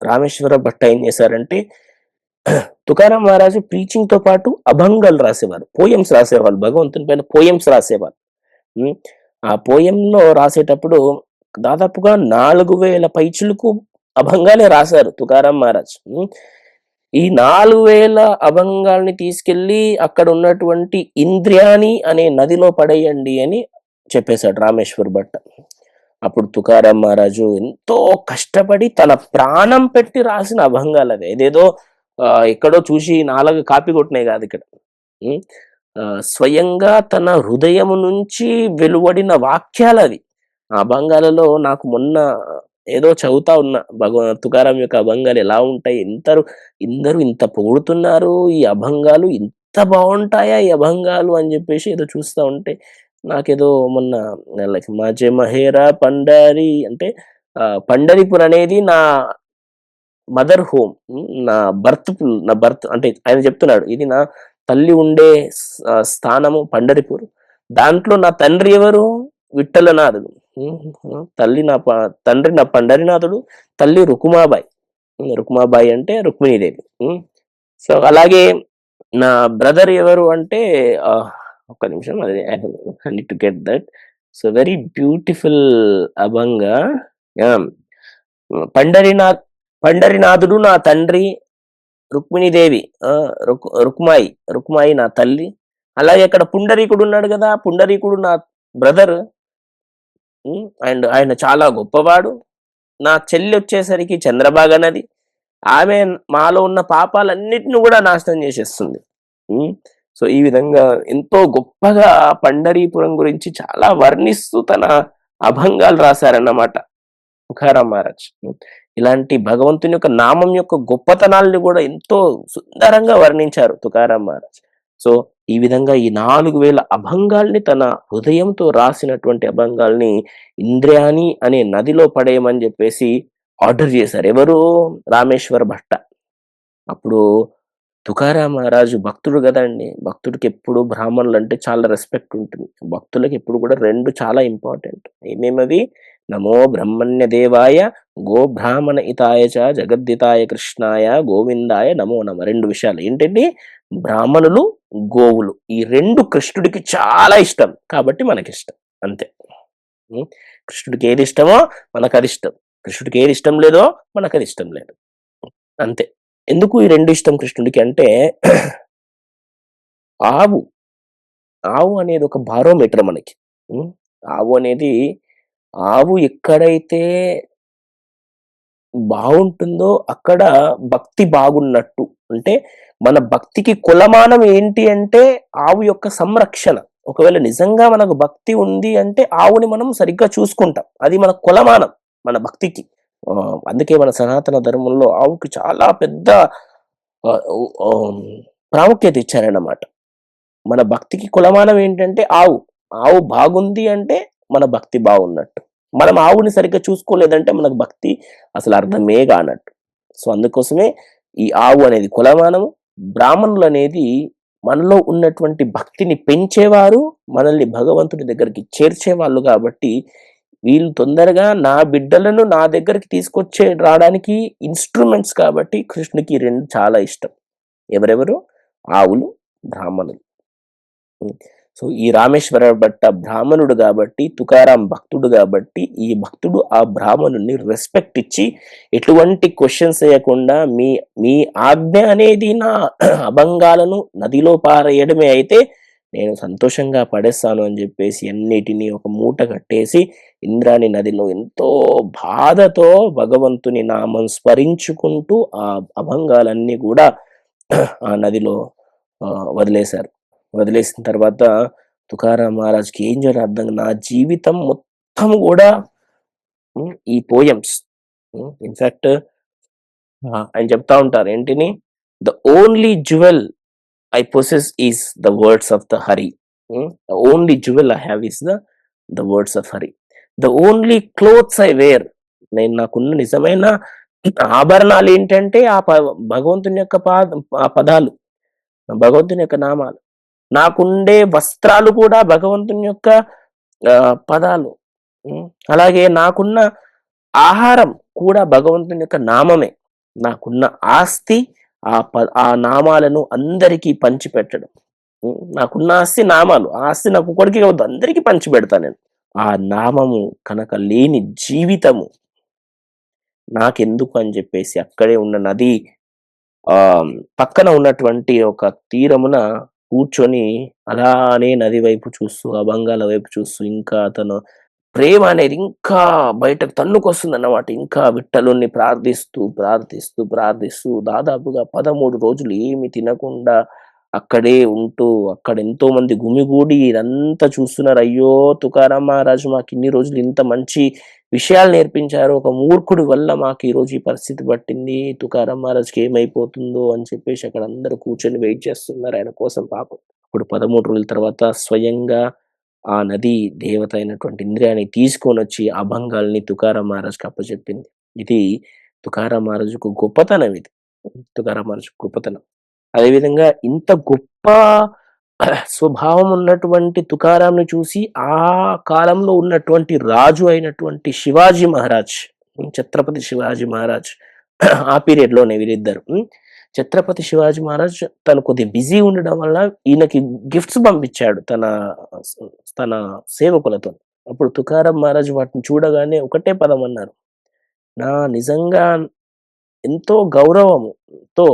రామేశ్వర భట్ట ఏం చేశారంటే, తుకారాం మహారాజు ప్రీచింగ్‌తో పాటు అభంగాలు రాసేవారు. పోయెమ్స్ రాసేవాళ్ళు. భగవంతుని పైన పోయెమ్స్ రాసేవారు. హ్మ్. ఆ పోయెమ్‌లో రాసేటప్పుడు దాదాపుగా 4000 పైచిలుకు అభంగాలే రాశారు తుకారాం మహారాజ్. ఈ 4000 అభంగాల్ని తీసుకెళ్ళి అక్కడ ఉన్నటువంటి ఇంద్రాయణి అనే నదిలో పడేయండి అని చెప్పేశాడు రామేశ్వర్ భట్ట. అప్పుడు తుకారాం మహారాజు ఎంతో కష్టపడి తన ప్రాణం పెట్టి రాసిన అభంగాలవి. ఇదేదో ఎక్కడో చూసి నాలుక కాపీ కొట్టినయి కాదు ఇక్కడ. స్వయంగా తన హృదయము నుంచి వెలువడిన వాక్యాలవి. ఆ అభంగాలలో నాకు మొన్న ఏదో చదువుతా ఉన్నా తుకారాం యొక్క అభంగాలు ఎలా ఉంటాయి, ఇందరూ ఇంత పొగుడుతున్నారు, ఈ అభంగాలు ఇంత బాగుంటాయా ఈ అభంగాలు అని చెప్పేసి ఏదో చూస్తా ఉంటే నాకేదో మొన్న లైక్ మాజే మహేరా పండారి అంటే పండరిపుర్ అనేది నా మదర్ హోమ్, నా బర్త్ అంటే ఆయన చెప్తున్నాడు ఇది నా తల్లి ఉండే స్థానము పండరిపూర్. దాంట్లో నా తండ్రి ఎవరు? విఠలనాథుడు. తండ్రి నా పండరినాథుడు, తల్లి రుకుమాబాయి. రుకుమాబాయి అంటే రుక్మిణీదేవి. సో అలాగే నా బ్రదర్ ఎవరు అంటే ఒక్క నిమిషం, అది I need to get that. So very beautiful abhanga. పండరినాథుడు నా తండ్రి, రుక్మిణీదేవి రుక్మాయి నా తల్లి. అలాగే అక్కడ పుండరీకుడు ఉన్నాడు కదా, పుండరీకుడు నా బ్రదర్, అండ్ ఆయన చాలా గొప్పవాడు. నా చెల్లి వచ్చేసరికి చంద్రబాగ నది, ఆమె మాలో ఉన్న పాపాలన్నిటిని కూడా నాశనం చేసేస్తుంది. సో ఈ విధంగా ఎంతో గొప్పగా పండరీపురం గురించి చాలా వర్ణిస్తూ తన అభంగాలు రాశారన్నమాట తుకారాం మహారాజ్. ఇలాంటి భగవంతుని యొక్క నామం యొక్క గొప్పతనాల్ని కూడా ఎంతో సుందరంగా వర్ణించారు తుకారాం మహారాజ్. సో ఈ విధంగా ఈ 4000 అభంగాల్ని తన హృదయంతో రాసినటువంటి అభంగాల్ని ఇంద్రాయణి అనే నదిలో పడేయమని చెప్పేసి ఆర్డర్ చేశారు. ఎవరు? రామేశ్వర భట్ట. అప్పుడు తుకారాం మహారాజు భక్తుడు కదండి, భక్తుడికి ఎప్పుడు బ్రాహ్మణులు అంటే చాలా రెస్పెక్ట్ ఉంటుంది. భక్తులకు ఎప్పుడు కూడా 2 చాలా ఇంపార్టెంట్. ఏమేమవి? నమో బ్రహ్మణ్య దేవాయ గో బ్రాహ్మణ ఇతాయ చ జగద్దితాయ కృష్ణాయ గోవిందాయ నమో నమ. 2 విషయాలు ఏంటండి? బ్రాహ్మణులు, గోవులు, ఈ 2 కృష్ణుడికి చాలా ఇష్టం కాబట్టి మనకిష్టం, అంతే. కృష్ణుడికి ఏది ఇష్టమో మనకు అది ఇష్టం, కృష్ణుడికి ఏది ఇష్టం లేదో మనకు అది ఇష్టం లేదు, అంతే. ఎందుకు ఈ 2 ఇష్టం కృష్ణుడికి అంటే ఆవు అనేది ఒక బారోమీటర్ మనకి. ఆవు ఎక్కడైతే బాగుంటుందో అక్కడ భక్తి బాగున్నట్టు. అంటే మన భక్తికి కొలమానం ఏంటి అంటే ఆవు యొక్క సంరక్షణ. ఒకవేళ నిజంగా మనకు భక్తి ఉంది అంటే ఆవుని మనం సరిగ్గా చూసుకుంటాం, అది మన కొలమానం మన భక్తికి. అందుకే మన సనాతన ధర్మంలో ఆవుకి చాలా పెద్ద ప్రాముఖ్యత ఇచ్చారన్నమాట. మన భక్తికి కొలమానం ఏంటంటే ఆవు బాగుంది అంటే మన భక్తి బాగున్నట్టు. మనం ఆవుని సరిగ్గా చూసుకోలేదంటే మనకు భక్తి అసలు అర్థమే కానట్టు. సో అందుకోసమే ఈ ఆవు అనేది కొలమానము. బ్రాహ్మణులు అనేది మనలో ఉన్నటువంటి భక్తిని పెంచేవారు, మనల్ని భగవంతుడి దగ్గరికి చేర్చేవాళ్ళు. కాబట్టి వీళ్ళు తొందరగా నా బిడ్డలను నా దగ్గరికి రావడానికి ఇన్స్ట్రుమెంట్స్. కాబట్టి కృష్ణుడికి 2 చాలా ఇష్టం. ఎవరెవరు? ఆవులు, బ్రాహ్మణులు. సో ఈ రామేశ్వర భట్ట బ్రాహ్మణుడు కాబట్టి, తుకారాం భక్తుడు కాబట్టి, ఈ భక్తుడు ఆ బ్రాహ్మణుని రెస్పెక్ట్ ఇచ్చి ఎటువంటి క్వశ్చన్స్ వేయకుండా మీ ఆజ్ఞ అనేది నా అభంగాలను నదిలో పారేయడమే అయితే నేను సంతోషంగా పడేస్తాను అని చెప్పేసి అన్నిటినీ ఒక మూట కట్టేసి ఇంద్రాణి నదిలో ఎంతో బాధతో భగవంతుని నామం స్మరించుకుంటూ ఆ అభంగాలన్నీ కూడా ఆ నదిలో వదిలేశారు. వదిలేసిన తర్వాత తుకారాం మహారాజ్కి ఏం చేయాలో అర్థం, నా జీవితం మొత్తం కూడా ఈ పోయమ్స్. ఇన్ఫాక్ట్ ఆయన చెప్తా ఉంటారు ఏంటిని, the only jewel I possess is the words of the Hari. The only jewel I have is the words of Hari. The only clothes I wear. నేను నాకున్న నిజమైన ఆభరణాలు ఏంటంటే ఆ భగవంతుని యొక్క పదాలు, భగవంతుని యొక్క నామాలు. నాకుండే వస్త్రాలు కూడా భగవంతుని యొక్క పదాలు. హ్మ్. అలాగే నాకున్న ఆహారం కూడా భగవంతుని యొక్క నామమే. నాకున్న ఆస్తి ఆ నామాలను అందరికీ పంచిపెట్టడం. నాకున్న ఆస్తి నామాలు. ఆ ఆస్తి నాకొక్కడికే కావద్దు, అందరికి పంచిపెడతా నేను. ఆ నామము కనుక లేని జీవితము నాకెందుకు అని జెప్పేసి అక్కడే ఉన్న నది పక్కన ఉన్నటువంటి ఒక తీరమున కూర్చొని అలానే నది వైపు చూస్తూ, ఆ బంగాల వైపు చూస్తూ ఇంకా అతను ప్రేమ అనేది ఇంకా బయటకు తన్నుకొస్తుందన్నమాట. ఇంకా విఠలుడిని ప్రార్థిస్తూ, ప్రార్థిస్తూ, ప్రార్థిస్తూ దాదాపుగా 13 రోజులు ఏమి తినకుండా అక్కడే ఉంటూ, అక్కడ ఎంతోమంది గుమిగూడి ఇదంతా చూస్తున్నారు. అయ్యో! తుకారాం మహారాజు మాకిన్ని రోజులు ఇంత మంచి విషయాలు నేర్పించారు. ఒక మూర్ఖుడి వల్ల మాకు ఈరోజు ఈ పరిస్థితి పట్టింది. తుకారాం మహారాజుకి ఏమైపోతుందో అని చెప్పేసి అక్కడ అందరూ కూర్చొని వెయిట్ చేస్తున్నారు ఆయన కోసం పాపం. ఇప్పుడు 13 రోజుల తర్వాత స్వయంగా ఆ నది దేవత అయినటువంటి ఇంద్రాణి తీసుకొనొచ్చి ఆ బంగాల్ని తుకారాం మహారాజుకి అప్పజెప్పింది. ఇది తుకారాం మహారాజుకు గొప్పతనం ఇది. తుకారాం మహారాజు గొప్పతనం. అదే విధంగా ఇంత గొప్ప స్వభావం ఉన్నటువంటి తుకారాంని చూసి ఆ కాలంలో ఉన్నటువంటి రాజు అయినటువంటి శివాజీ మహారాజ్, ఛత్రపతి శివాజీ మహారాజ్ ఆ పీరియడ్‌లోనే వీరిద్దరు. ఛత్రపతి శివాజీ మహారాజ్ తను కొద్దిగా బిజీ ఉండడం వల్ల ఈయనకి గిఫ్ట్స్ పంపించాడు స్ తన సేవకులతోని. అప్పుడు తుకారాం మహారాజ్ వాటిని చూడగానే ఒకటే పదం అన్నారు. నా నిజంగా ఎంతో గౌరవముతో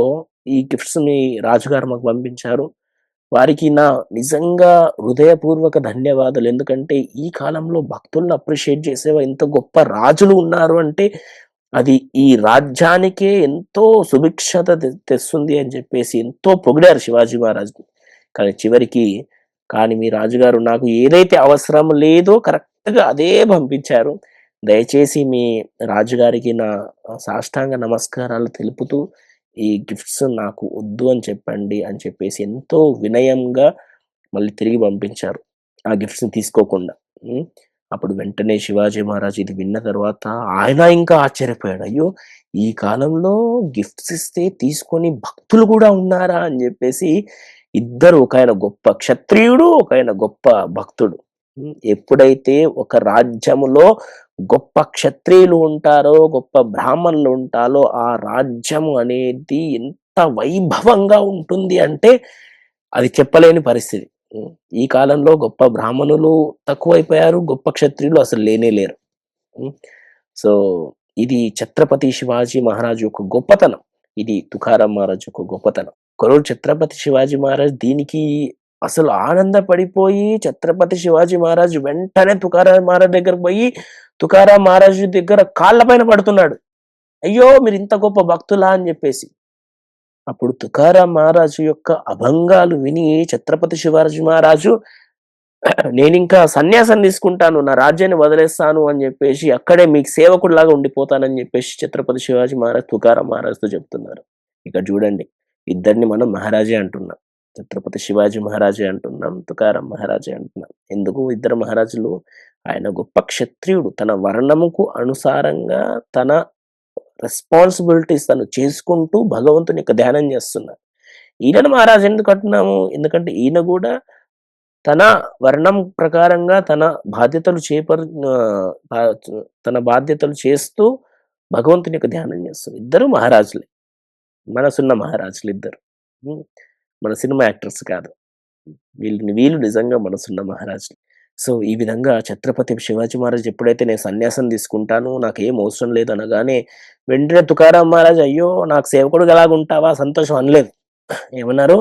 ఈ గిఫ్ట్స్‌ని రాజుగారు మాకు పంపించారు. వారికి నా నిజంగా హృదయపూర్వక ధన్యవాదాలు. ఎందుకంటే ఈ కాలంలో భక్తులను అప్రిషియేట్ చేసే ఇంత గొప్ప రాజులు ఉన్నారు అంటే అది ఈ రాజ్యానికే ఎంతో సుభిక్షత తెస్తుంది అని చెప్పేసి ఎంతో పొగిడారు శివాజీ మహారాజ్‌ని. కానీ చివరికి కానీ మీ రాజుగారు నాకు ఏదైతే అవసరం లేదో కరెక్ట్‌గా అదే పంపించారు. దయచేసి మీ రాజుగారికి నా సాష్టాంగ నమస్కారాలు తెలుపుతూ ఈ గిఫ్ట్స్ నాకు వద్దు అని చెప్పండి అని చెప్పేసి ఎంతో వినయంగా మళ్ళీ తిరిగి పంపించారు. ఆ గిఫ్ట్స్‌ని తీసుకోకుండా. హ్మ్. అప్పుడు వెంటనే శివాజీ మహారాజ్ ఇది విన్న తర్వాత ఆయన ఇంకా ఆశ్చర్యపోయాడు. అయ్యో! ఈ కాలంలో గిఫ్ట్స్ ఇస్తే తీసుకొని భక్తులు గూడా ఉన్నారా? అని జెప్పేసి ఇద్దరు, ఒకాయన గొప్ప క్షత్రియుడు, ఒకాయన గొప్ప భక్తుడు. ఎప్పుడైతే ఒక రాజ్యములో గొప్ప క్షత్రియులు ఉంటారో, గొప్ప బ్రాహ్మణులు ఉంటారో ఆ రాజ్యము అనేది ఎంత వైభవంగా ఉంటుంది అంటే అది చెప్పలేని పరిస్థితి. హ్మ్. ఈ కాలంలో గొప్ప బ్రాహ్మణులు తక్కువైపోయారు. గొప్ప క్షత్రియులు అసలు లేనే లేరు. హ్మ్. సో, ఇది ఛత్రపతి శివాజీ మహారాజ్ యొక్క గొప్పతనం. ఇది తుకారాం మహారాజ్ యొక్క గొప్పతనం. ఒకరోజు ఛత్రపతి శివాజీ మహారాజ్ దీనికి అసలు ఆనందపడిపోయి ఛత్రపతి శివాజీ మహారాజ్ వెంటనే తుకారాం మహారాజ్ దగ్గరకు పోయి, తుకారాం మహారాజ్ దగ్గర కాళ్ళ పైన పడుతున్నాడు. అయ్యో! మీరింత గొప్ప భక్తులా అని జెప్పేసి. అప్పుడు తుకారాం మహారాజు యొక్క అభంగాలు విని ఛత్రపతి శివాజీ మహారాజు నేనింకా సన్యాసం తీసుకుంటాను. నా రాజ్యాన్ని వదిలేస్తాను అని జెప్పేసి అక్కడే మీకు సేవకుడిలాగా ఉండిపోతానని జెప్పేసి ఛత్రపతి శివాజీ మహారాజ్ తుకారాం మహారాజ్‌తో చెప్తున్నారు. ఇక్కడ జూడండి, ఇద్దరిని మనం మహారాజే అంటున్నాం. ఛత్రపతి శివాజీ మహారాజే అంటున్నాం. తుకారాం మహారాజే అంటున్నాం. ఎందుకు ఇద్దరు మహారాజులు? ఆయన గొప్ప క్షత్రియుడు. తన వర్ణముకు అనుసారంగా తన రెస్పాన్సిబిలిటీస్ తను చేసుకుంటూ భగవంతుని యొక్క ధ్యానం జేస్తున్నారు. ఈయనను మహారాజు ఎందుకంటున్నాము? ఎందుకంటే ఈయన గూడా తన వర్ణం ప్రకారంగా తన బాధ్యతలు తన బాధ్యతలు చేస్తూ భగవంతుని యొక్క ధ్యానం చేస్తారు. ఇద్దరు మహారాజులే. మనసున్న మహారాజులిద్దరు. హ్మ్. మన సినిమా యాక్టర్స్ కాదు. వీళ్ళు నిజంగా మనసున్న మహారాజులు. సో, ఈ విధంగా ఛత్రపతి శివాజీ మహారాజ్ ఎప్పుడైతే నేను సన్యాసం తీసుకుంటాను, నాకేం అవసరం లేదనగానే వెంటనే తుకారాం మహారాజ్ అయ్యో! నాకు సేవకుడిలాగుంటావా సంతోషం అనలేదు. ఏమన్నారు?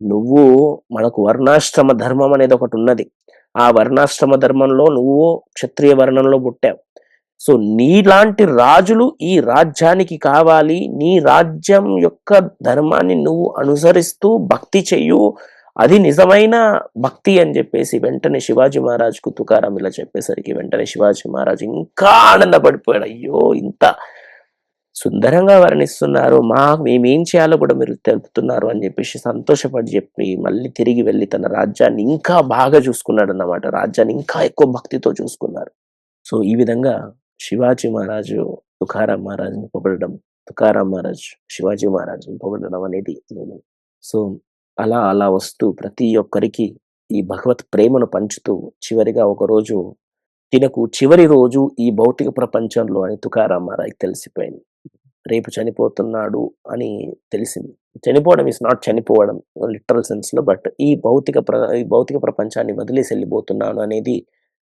నువ్వు మనకు వర్ణాశ్రమ ధర్మం అనేది ఒకటున్నది. ఆ వర్ణాశ్రమ ధర్మంలో నువ్వు క్షత్రియ వర్ణంలో పుట్టావు. సో, నీలాంటి రాజులు ఈ రాజ్యానికి కావాలి. నీ రాజ్యం యొక్క ధర్మాన్ని నువ్వు అనుసరిస్తూ భక్తి చెయ్యు. అది నిజమైన భక్తి అని జెప్పేసి వెంటనే శివాజీ మహారాజ్‌కు తుకారాం ఇలా చెప్పేసరికి వెంటనే శివాజీ మహారాజ్ ఇంకా ఆనందపడిపోయాడు. అయ్యో! ఇంత సుందరంగా వర్ణిస్తున్నారు. మేమేం చేయాలో కూడా మీరు తెలుపుతున్నారు అని జెప్పేసి సంతోషపడి జెప్పి, మళ్ళీ తిరిగి వెళ్లి తన రాజ్యాన్ని ఇంకా బాగా చూసుకున్నాడన్నమాట. రాజ్యాన్ని ఇంకా ఎక్కువ భక్తితో చూసుకున్నారు. సో, ఈ విధంగా శివాజీ మహారాజు తుకారాం మహారాజుని పొగడడం, తుకారాం మహారాజ్ శివాజీ మహారాజుని పొగడడం అనేది సో, అలా వస్తూ ప్రతి ఒక్కరికి ఈ భగవత్ ప్రేమను పంచుతూ చివరిగా ఒకరోజు తినకు చివరి రోజు ఈ భౌతిక ప్రపంచంలో అని తుకారాం మహారాజ్‌కి తెలిసిపోయింది. రేపు చనిపోతున్నాడు అని తెలిసింది. చనిపోవడం ఈస్ నాట్ చనిపోవడం లిటరల్ సెన్స్‌లో. బట్ ఈ భౌతిక ప్రపంచాన్ని వదిలేసి ఎళ్ళిపోతున్నాను అనేది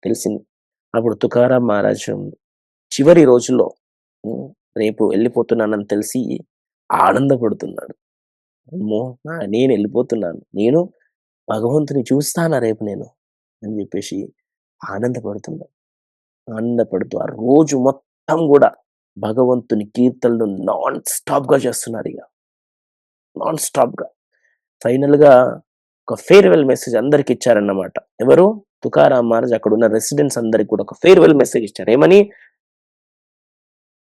తెలిసింది. అప్పుడు తుకారాం మహారాజ్ చివరి రోజుల్లో హ్మ్. రేపు ఎళ్ళిపోతున్నానని తెలిసి ఆనందపడుతున్నాడు. అమ్మో! నేనెళ్ళిపోతున్నాను. నేను భగవంతుని చూస్తానా రేపు నేను అని జెప్పేసి ఆనందపడుతున్నాడు. ఆనందపడుతూ ఆ రోజు మొత్తం గూడా భగవంతుని కీర్తనలు నాన్ స్టాప్‌గా చేస్తున్నారిగ. నాన్ స్టాప్‌గా. ఫైనల్‌గా ఒక ఫేర్‌వెల్ మెసేజ్ అందరికిచ్చారన్నమాట. ఎవరు? తుకారాం మహారాజ్ అక్కడున్న రెసిడెంట్స్ అందరికి కూడా ఒక ఫేర్‌వెల్ మెసేజ్ ఇచ్చారు. ఏమని?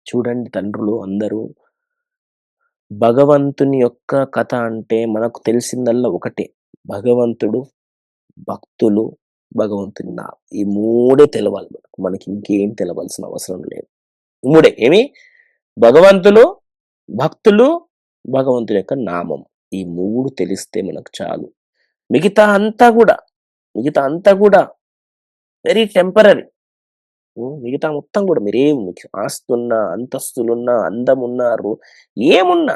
చూడండి తండ్రులు అందరూ, భగవంతుని యొక్క కథ అంటే మనకు తెలిసిందల్లా ఒకటే. భగవంతుడు, భక్తులు, భగవంతుని నామం. ఈ మూడే తెలవాలి మనకు. మనకింకేం తెలవాల్సిన అవసరం లేదు. మూడే. ఏమి? భగవంతులు, భక్తులు, భగవంతుని యొక్క నామం. ఈ 3 తెలిస్తే మనకు చాలు. మిగతా అంతా గూడా, మిగతా అంతా గూడా వెరీ టెంపరరీ. మిగతా మొత్తం గూడా మీకు ఆస్తున్నా, అంతస్తులున్నా, అందమున్నా, ఏమున్నా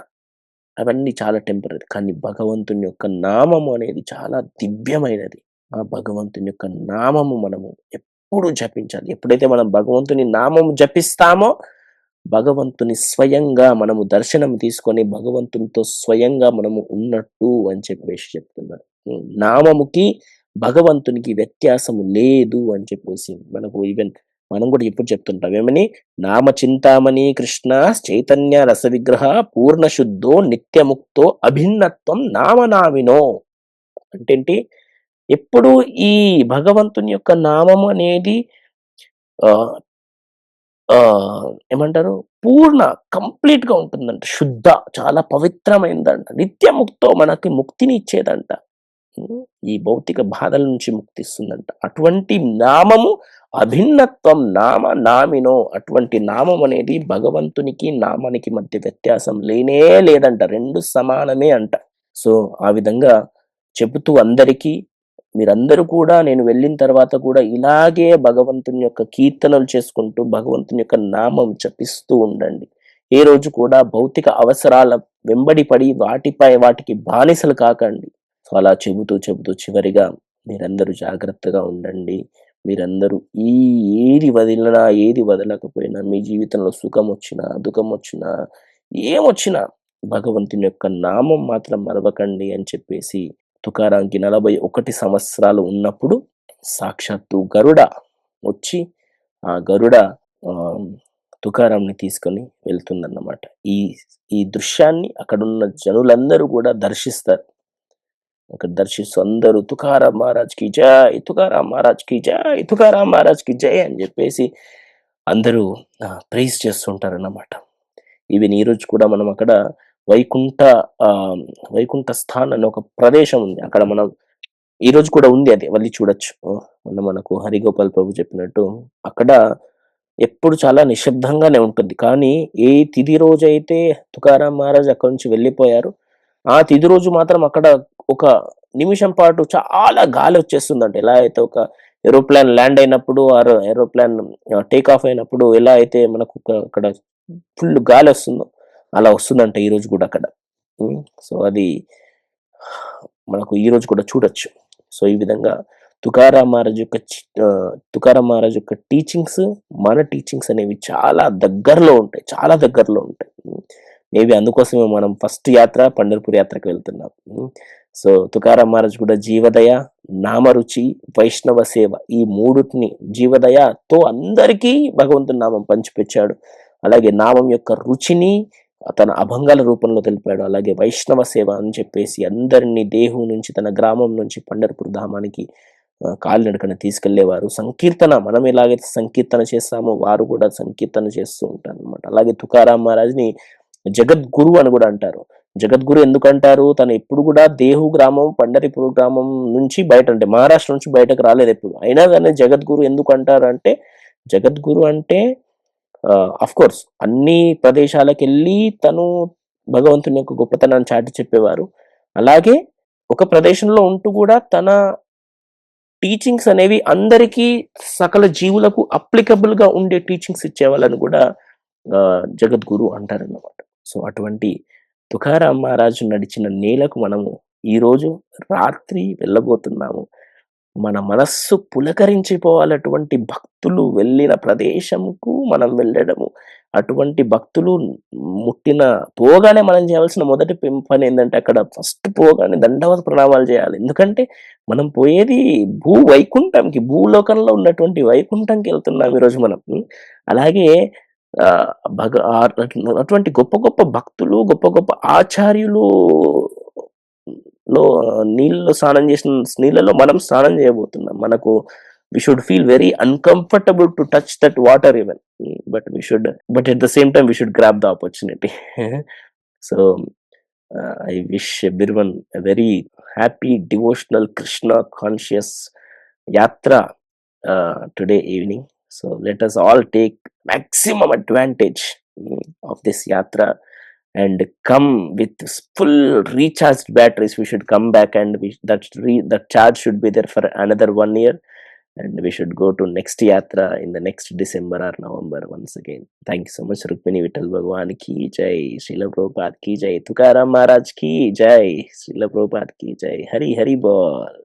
అవన్నీ చాలా టెంపరరీ. కానీ భగవంతుని యొక్క నామము అనేది చాలా దివ్యమైనది. ఆ భగవంతుని యొక్క నామము మనము ఎప్పుడు జపించాలి. ఎప్పుడైతే మనం భగవంతుని నామము జపిస్తామో, భగవంతుని స్వయంగా మనము దర్శనం తీసుకొని భగవంతునితో స్వయంగా మనము ఉన్నట్టు అని చెప్పేసి చెప్తున్నారు. నామముకి, భగవంతునికి వ్యత్యాసము లేదు అని చెప్పేసి మనకు ఈవెన్ మనం కూడా ఎప్పుడు చెప్తుంటాం. ఏమని? నామ చింతామణి కృష్ణ చైతన్య రస విగ్రహ పూర్ణ శుద్ధో నిత్యముక్తో అభిన్నత్వం నామనామినో. అంటేంటి? ఎప్పుడు ఈ భగవంతుని యొక్క నామం అనేది ఆహ్, ఏమంటారు? పూర్ణ కంప్లీట్‌గా ఉంటుందంట. శుద్ధ చాలా పవిత్రమైనదంట. నిత్యముక్తో మనకి ముక్తిని ఇచ్చేదంట. హ్మ్. ఈ భౌతిక బాధల నుంచి ముక్తిస్తుందంట. అటువంటి నామము అభిన్నత్వం నామ నామినో. అటువంటి నామం అనేది భగవంతునికి, నామానికి మధ్య వ్యత్యాసం లేనే లేదంట. 2 సమానమే అంట. సో, ఆ విధంగా చెబుతూ అందరికీ మీరందరూ కూడా నేను వెళ్ళిన తర్వాత కూడా ఇలాగే భగవంతుని యొక్క కీర్తనలు చేసుకుంటూ, భగవంతుని యొక్క నామం జపిస్తూ ఉండండి. ఏ రోజు కూడా భౌతిక అవసరాల వెంబడి పడి వాటికి బానిసలు కాకండి. సో, అలా చెబుతూ చివరిగా మీరందరూ జాగ్రత్తగా ఉండండి. మీరందరూ ఈ ఏది వదిలినా, ఏది వదలకపోయినా మీ జీవితంలో సుఖమొచ్చినా, దుఃఖమొచ్చినా, ఏమొచ్చినా భగవంతుని యొక్క నామం మాత్రం మరవకండి అని చెప్పేసి తుకారాంకి 41 సంవత్సరాలు ఉన్నప్పుడు సాక్షాత్తు గరుడ వచ్చి ఆ గరుడ ఆహ్, తుకారాంని తీసుకొని వెళ్తుందన్నమాట. ఈ ఈ దృశ్యాన్ని అక్కడున్న జనులందరూ కూడా దర్శిస్తారు. అక్కడ దర్శిస్తూ అందరూ తుకారాం మహారాజ్‌కి జై! తుకారాం మహారాజ్‌కి జై! తుకారాం మహారాజ్‌కి జై! అని జెప్పేసి అందరూ ప్రైజ్ చేస్తుంటారన్నమాట. ఈవెన్ ఈరోజు కూడా మనం అక్కడ వైకుంఠ ఆహ్, వైకుంఠ స్థాన్ అనే ఒక ప్రదేశం ఉంది. అక్కడ మనం ఈరోజు కూడా ఉంది అది. వెళ్లి చూడొచ్చు. మొన్న మనకు హరిగోపాల్ ప్రభు చెప్పినట్టు అక్కడ ఎప్పుడు చాలా నిశ్శబ్దంగానే ఉంటుంది. కానీ ఏ తిథి రోజైతే తుకారాం మహారాజ్ అక్కడి నుంచి వెళ్ళిపోయారో, ఆ తిథి రోజు మాత్రం అక్కడ ఒక నిమిషం పాటు చాలా గాలొచ్చేస్తుందంట. ఎలా అయితే ఒక ఏరోప్లేన్ ల్యాండ్ అయినప్పుడు ఏరోప్లేన్ టేక్ ఆఫ్ అయినప్పుడు ఎలా అయితే మనకు అక్కడ ఫుల్ గాలొస్తుందో, అలా వస్తుందంట ఈరోజు గూడా అక్కడ. హ్మ్. సో, అది మనకు ఈరోజు కూడా చూడొచ్చు. సో, ఈ విధంగా తుకారాం మహారాజ్ యొక్క టీచింగ్స్, మన టీచింగ్స్ అనేవి చాలా దగ్గరలో ఉంటాయి. చాలా దగ్గరలో ఉంటాయి. మేబీ అందుకోసమే మనం ఫస్ట్ యాత్ర పంढरपूर యాత్రకు వెళ్తున్నాం. సో, తుకారాం మహారాజ్ కూడా జీవదయ, నామరుచి, వైష్ణవ సేవ ఈ మూడిటిని జీవదయతో అందరికీ భగవంతుని నామం పంచిపెచ్చాడు. అలాగే నామం యొక్క రుచిని తన అభంగాల రూపంలో తెలిపాడు. అలాగే వైష్ణవ సేవ అని చెప్పేసి అందరిని దేహు నుంచి తన గ్రామం నుంచి పంढरपूर ధామానికి కాలినడకన తీసుకెళ్ళేవారు. సంకీర్తన మనం ఎలాగైతే సంకీర్తన చేస్తామో వారు కూడా సంకీర్తన చేస్తూ ఉంటారనమాట. అలాగే తుకారాం మహారాజ్‌ని జగద్గురు అని గూడా అంటారు. జగద్గురు ఎందుకంటారు? తను ఎప్పుడు గూడా దేహు గ్రామం, పంढरपूर గ్రామం నుంచి బయట అంటే మహారాష్ట్ర నుంచి బయటకు రాలేదెప్పుడు. అయినా గాని జగద్గురు ఎందుకంటారంటే, జగద్గురు అంటే ఆఫ్‌కోర్స్ అన్ని ప్రదేశాలకెళ్ళి తను భగవంతుని యొక్క గొప్పతనాన్ని చాటి చెప్పేవారు. అలాగే ఒక ప్రదేశంలో ఉంటూ గూడా తన టీచింగ్స్ అనేవి అందరికీ సకల జీవులకు అప్లికబుల్‌గా ఉండే టీచింగ్స్ ఇచ్చేవాళ్ళని గూడా జగద్గురు అంటారన్నమాట. సో, అటువంటి తుకారాం మహారాజు నడిచిన నేలకు మనము ఈరోజు రాత్రి వెళ్ళబోతున్నాము. మన మనస్సు పులకరించిపోవాలి. భక్తులు వెళ్ళిన ప్రదేశంకు మనం వెళ్ళడము. అటువంటి భక్తులు ముట్టిన పోగానే మనం చేయాల్సిన మొదటి పనేందంటే అక్కడ ఫస్ట్ పోగానే దండవత ప్రణామాలు చేయాలి. ఎందుకంటే మనం పోయేది వైకుంఠంకి, భూలోకంలో ఉన్నటువంటి వైకుంఠంకెళ్తున్నాం ఈరోజు మనం. అలాగే ఆహ్, భగ ఆహ్, అటువంటి గొప్ప గొప్ప భక్తులు, గొప్ప గొప్ప ఆచార్యులు లో నీళ్ళలో స్నానం చేసిన నీళ్ళలో మనం స్నానం చేయబోతున్నాం. మనకు we should feel very uncomfortable to touch that water even. But at the same time we should grab the opportunity. So, I wish everyone a very happy devotional Krishna conscious yatra today evening. So let us all take maximum advantage of this yatra and come with full recharged batteries. We should come back and that charge should be there for another 1 year, and we should go to next yatra in the next December or November once again. Thank you so much. Rukmini Vittal Bhagwan ki jai, Srila Prabhupada ki jai, Tukaram Maharaj ki jai, Srila Prabhupada ki jai. Hari Hari Bol.